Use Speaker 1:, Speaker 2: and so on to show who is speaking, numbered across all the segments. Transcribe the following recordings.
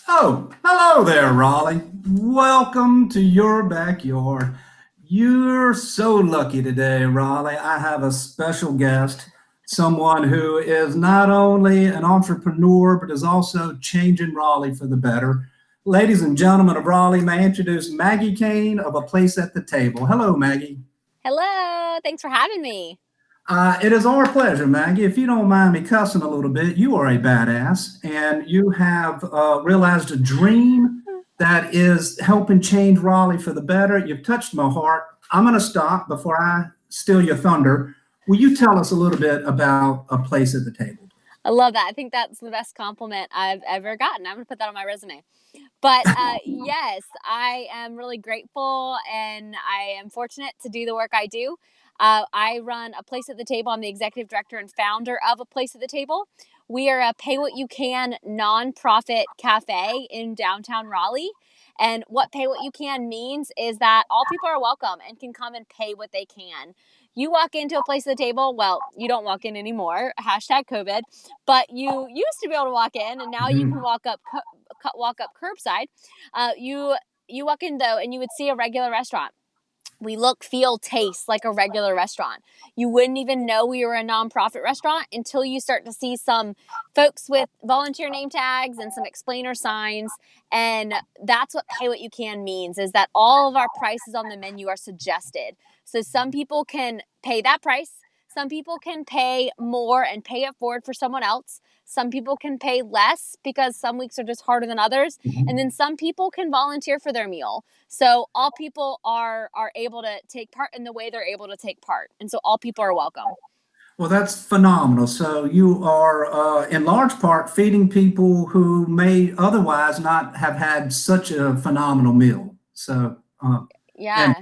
Speaker 1: Oh, hello there, Raleigh. Welcome to your backyard. You're so lucky today, Raleigh. I have a special guest, someone who is not only an entrepreneur, but is also changing Raleigh for the better. Ladies and gentlemen of Raleigh, may I introduce Maggie Kane of A Place at the Table. Hello, Maggie.
Speaker 2: Hello, thanks for having me.
Speaker 1: It is our pleasure, Maggie. If you don't mind me cussing a little bit, you are a badass and you have realized a dream that is helping change Raleigh for the better. You've touched my heart. I'm going to stop before I steal your thunder. Will you tell us a little bit about A Place at the Table?
Speaker 2: I love that. I think that's the best compliment I've ever gotten. I'm going to put that on my resume. But yes, I am really grateful and I am fortunate to do the work I do. I run A Place at the Table. I'm the executive director and founder of A Place at the Table. We are a pay what you can nonprofit cafe in downtown Raleigh. And what pay what you can means is that all people are welcome and can come and pay what they can. You walk into A Place at the Table, well, you don't walk in anymore, hashtag COVID, but you used to be able to walk in and now you can
Speaker 1: Mhm.
Speaker 2: walk up curbside. You walk in though, and you would see a regular restaurant. We look, feel, taste like a regular restaurant. You wouldn't even know we were a nonprofit restaurant until you start to see some folks with volunteer name tags and some explainer signs. And that's what pay what you can means, is that all of our prices on the menu are suggested. So some people can pay that price. Some people can pay more and pay it forward for someone else. Some people can pay less because some weeks are just harder than others. And then some people can volunteer for their meal. So all people are able to take part in the way they're able to take part. And so all people are welcome.
Speaker 1: Well, that's phenomenal. So you are, in large part, feeding people who may otherwise not have had such a phenomenal meal. And
Speaker 2: Yeah.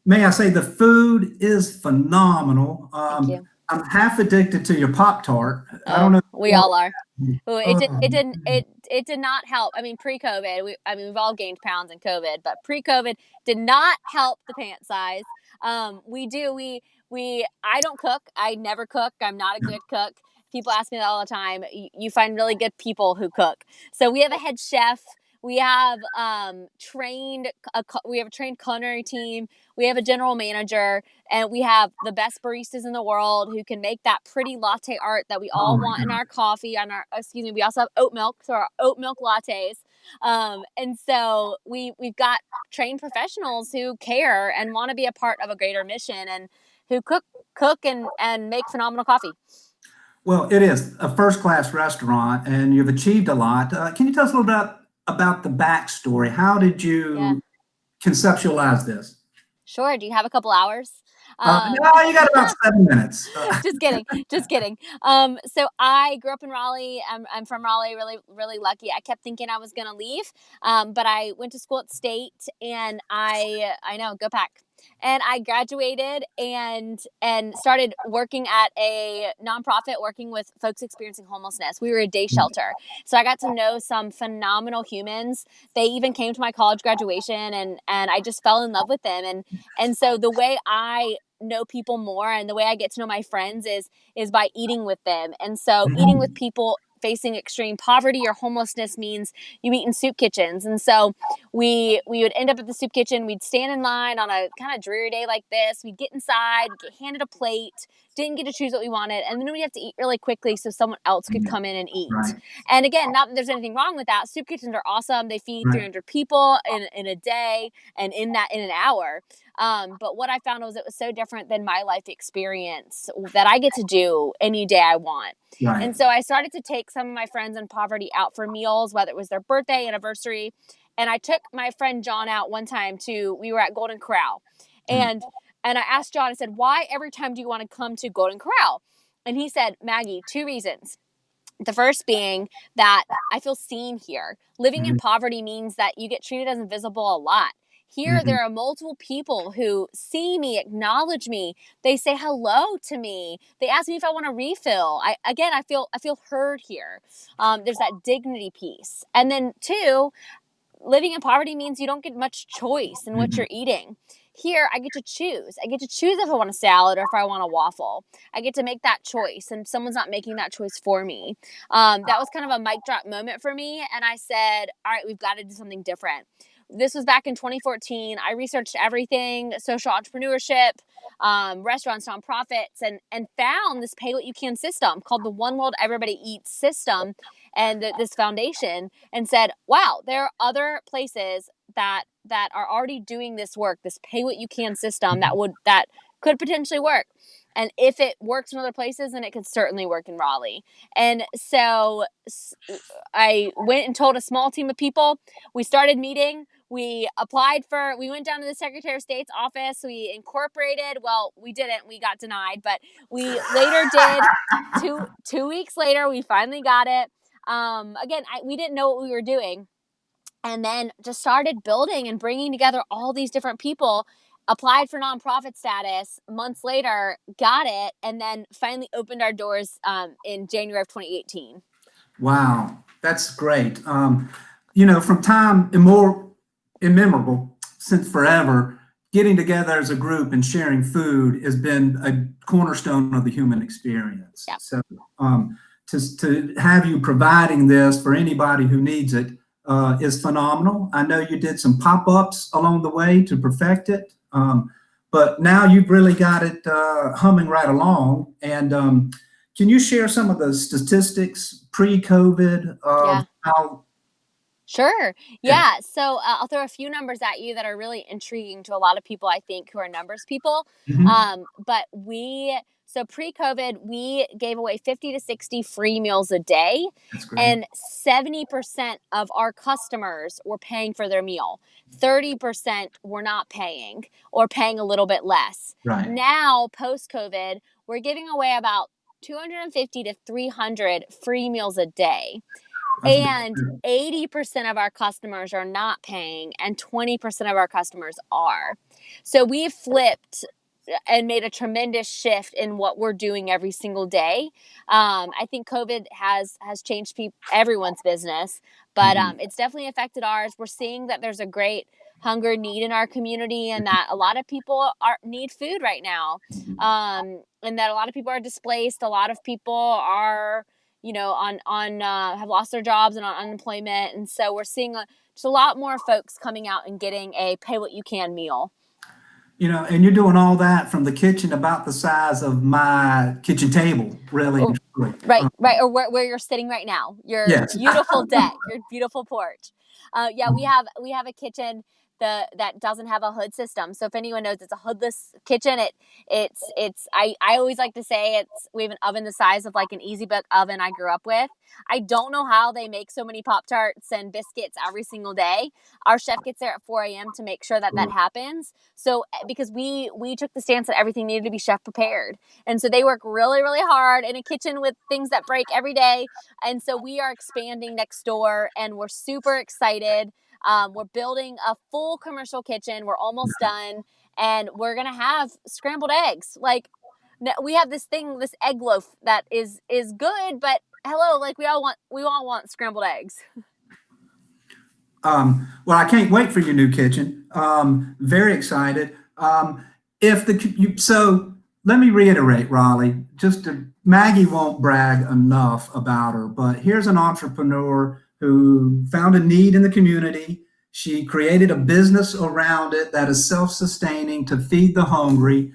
Speaker 1: may I say the food is phenomenal.
Speaker 2: Thank you.
Speaker 1: I'm half addicted to your Pop Tart. I don't
Speaker 2: Oh,
Speaker 1: know.
Speaker 2: we all are. Well,
Speaker 1: Oh,
Speaker 2: it did not help. I mean, pre-COVID, we've all gained pounds in COVID, but pre-COVID did not help the pant size. We do we I don't cook. I never cook. I'm not a good cook. People ask me that all the time. You find really good people who cook. So we have a head chef. We have we have a trained culinary team. We have a general manager, and we have the best baristas in the world who can make that pretty latte art that we
Speaker 1: oh
Speaker 2: all
Speaker 1: my
Speaker 2: want in
Speaker 1: God.
Speaker 2: our coffee. On our excuse me, we also have oat milk, so our oat milk lattes. And so we've got trained professionals who care and want to be a part of a greater mission and who cook and make phenomenal coffee.
Speaker 1: Well, it is a first class restaurant, and you've achieved a lot. Can you tell us a little bit about the backstory? How did
Speaker 2: Yeah,
Speaker 1: you conceptualize this?
Speaker 2: sure. Do you have a couple hours? Um,
Speaker 1: No, you got about 7 minutes.
Speaker 2: just kidding, just kidding. So I grew up in Raleigh. I'm from Raleigh. Really, really lucky. I kept thinking I was gonna leave, but I went to school at State, and I know, go Pack. And I graduated and started working at a nonprofit, working with folks experiencing homelessness. We were a day shelter, so I got to know some phenomenal humans. They even came to my college graduation, and I just fell in love with them. And so the way I know people more and the way I get to know my friends is by eating with them. And so eating with people facing extreme poverty or homelessness means you eat in soup kitchens. And so we would end up at the soup kitchen, we'd stand in line on a kind of dreary day like this, we'd get inside, get handed a plate, didn't get to choose what we wanted, and then we'd have to eat really quickly so someone else could come in and eat.
Speaker 1: Right,
Speaker 2: And again, not that there's anything wrong with that. Soup kitchens are awesome. They feed
Speaker 1: right.
Speaker 2: 300 people in a day and in an hour. But what I found was it was so different than my life experience that I get to do any day I want.
Speaker 1: Right.
Speaker 2: And so I started to take some of my friends in poverty out for meals, whether it was their birthday, anniversary. And I took my friend John out one time we were at Golden Corral.
Speaker 1: Mm.
Speaker 2: And I asked John, I said, why every time do you want to come to Golden Corral? And he said, Maggie, two reasons. The first being that I feel seen here. Living in
Speaker 1: Mhm.
Speaker 2: poverty means that you get treated as invisible a lot. Here,
Speaker 1: Mhm.
Speaker 2: there are multiple people who see me, acknowledge me. They say hello to me. They ask me if I want a refill. I feel heard here. There's that dignity piece, and then two, living in poverty means you don't get much choice in what
Speaker 1: Mhm.
Speaker 2: you're eating. Here, I get to choose. I get to choose if I want a salad or if I want a waffle. I get to make that choice, and someone's not making that choice for me. That was kind of a mic drop moment for me, and I said, all right, we've got to do something different. This was back in 2014. I researched everything, social entrepreneurship, restaurants, nonprofits, and found this pay what you can system called the One World Everybody Eats system, and this foundation, and said, wow, there are other places that are already doing this work, this pay what you can system that could potentially work. And if it works in other places, then it could certainly work in Raleigh. And so I went and told a small team of people. We started meeting. We went down to the Secretary of State's office. We incorporated. Well, we didn't. We got denied, but we later did. 2 weeks later, we finally got it. Again, we didn't know what we were doing. And then just started building and bringing together all these different people, applied for nonprofit status, months later, got it, and then finally opened our doors in January of 2018.
Speaker 1: Wow, that's great. From time immemorable, since forever, getting together as a group and sharing food has been a cornerstone of the human experience.
Speaker 2: Yep.
Speaker 1: So to have you providing this for anybody who needs it is phenomenal. I know you did some pop-ups along the way to perfect it, but now you've really got it humming right along. And can you share some of the statistics pre-COVID of how?
Speaker 2: Sure. Yeah. So I'll throw a few numbers at you that are really intriguing to a lot of people, I think, who are numbers people.
Speaker 1: Mhm.
Speaker 2: But so pre-COVID, we gave away 50 to 60 free meals a day.
Speaker 1: That's great.
Speaker 2: And 70% of our customers were paying for their meal. 30% were not paying or paying a little bit less.
Speaker 1: Right.
Speaker 2: Now, post-COVID, we're giving away about 250 to 300 free meals a day. And 80% of our customers are not paying, and 20% of our customers are. So we've flipped and made a tremendous shift in what we're doing every single day. I think COVID has changed everyone's business, but it's definitely affected ours. We're seeing that there's a great hunger need in our community, and that a lot of people need food right now, and that a lot of people are displaced. A lot of people are have lost their jobs and on unemployment, and so we're seeing just a lot more folks coming out and getting a pay what you can meal.
Speaker 1: And you're doing all that from the kitchen about the size of my kitchen table, really.
Speaker 2: Right, or where you're sitting right now, your beautiful deck, your beautiful porch. We have a kitchen that doesn't have a hood system. So if anyone knows, it's a hoodless kitchen. I always like to say we have an oven the size of like an Easy Book oven I grew up with. I don't know how they make so many Pop-Tarts and biscuits every single day. Our chef gets there at 4 a.m. to make sure that happens. So because we took the stance that everything needed to be chef prepared. And so they work really, really hard in a kitchen with things that break every day. And so we are expanding next door, and we're super excited. We're building a full commercial kitchen. We're almost done, and we're going to have scrambled eggs. Like, we have this egg loaf that is good, but hello, like we all want scrambled eggs.
Speaker 1: Well, I can't wait for your new kitchen. Very excited. So let me reiterate, Raleigh, Maggie won't brag enough about her, but here's an entrepreneur who found a need in the community. She created a business around it that is self-sustaining to feed the hungry.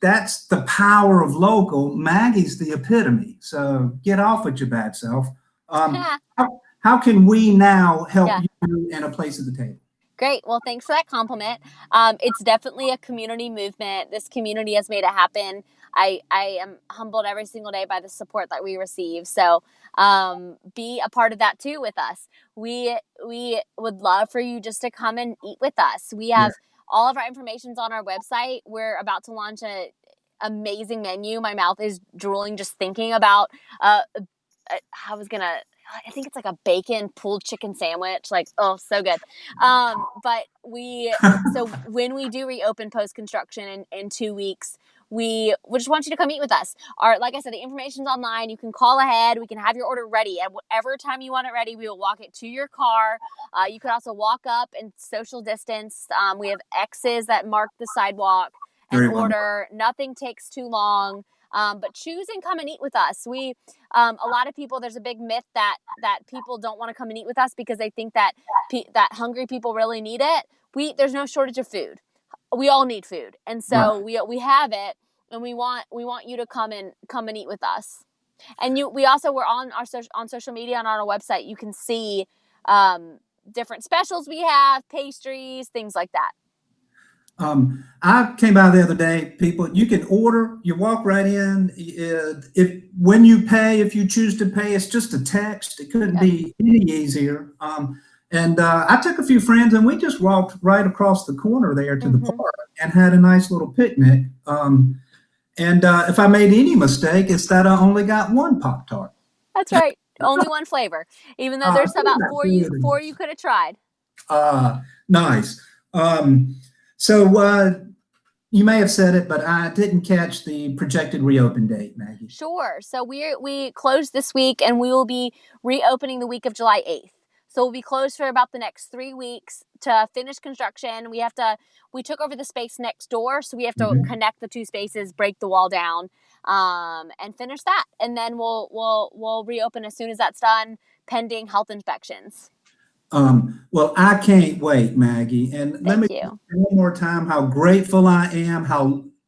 Speaker 1: That's the power of local. Maggie's the epitome. So get off with your bad self. How can we now help you in a place at the table?
Speaker 2: Great. Well, thanks for that compliment. It's definitely a community movement. This community has made it happen. I am humbled every single day by the support that we receive. So be a part of that too with us. We would love for you just to come and eat with us. We have all of our information's on our website. We're about to launch an amazing menu. My mouth is drooling just thinking about I think it's like a bacon pulled chicken sandwich. Like, oh, so good. But so when we do reopen post-construction in 2 weeks, we just want you to come eat with us. Like I said, the information's online. You can call ahead. We can have your order ready at whatever time you want it ready. We will walk it to your car. You could also walk up and social distance. We have X's that mark the sidewalk and
Speaker 1: Very well.
Speaker 2: order. Nothing takes too long. But choose and come and eat with us. A lot of people, there's a big myth that people don't want to come and eat with us because they think that that hungry people really need it. There's no shortage of food. We all need food, and so we have it, and we want you to come and eat with us. And we're on on social media and on our website. You can see different specials we have, pastries, things like that.
Speaker 1: I came by the other day, people, you can order, you walk right in. When you pay, if you choose to pay, it's just a text. It couldn't be any easier. And I took a few friends and we just walked right across the corner there to the park and had a nice little picnic. And if I made any mistake, it's that I only got one Pop-Tart.
Speaker 2: That's right. Only one flavor, even though there's about four you could have tried.
Speaker 1: Nice. So you may have said it, but I didn't catch the projected reopen date, Maggie.
Speaker 2: Sure. So we closed this week, and we will be reopening the week of July 8th. So we'll be closed for about the next 3 weeks to finish construction. We took over the space next door, so we have to connect the two spaces, break the wall down, and finish that. And then we'll reopen as soon as that's done, pending health inspections.
Speaker 1: Well, I can't wait, Maggie. And let me
Speaker 2: Thank you.
Speaker 1: say one more time how grateful I am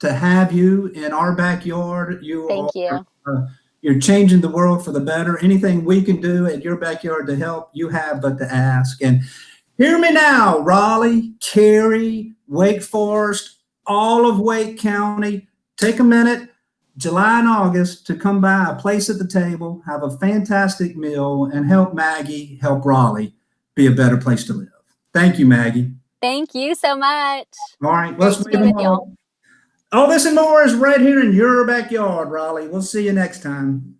Speaker 1: to have you in our backyard.
Speaker 2: Thank you.
Speaker 1: You're changing the world for the better. Anything we can do at your backyard to help, you have but to ask. And hear me now, Raleigh, Cary, Wake Forest, all of Wake County. Take a minute, July and August, to come by, a place at the table, have a fantastic meal, and help Maggie, help Raleigh be a better place to live. Thank you, Maggie.
Speaker 2: Thank you so much.
Speaker 1: All right,
Speaker 2: Great
Speaker 1: let's
Speaker 2: to be with y'all.
Speaker 1: all this and more is right here in your backyard, Raleigh. We'll see you next time.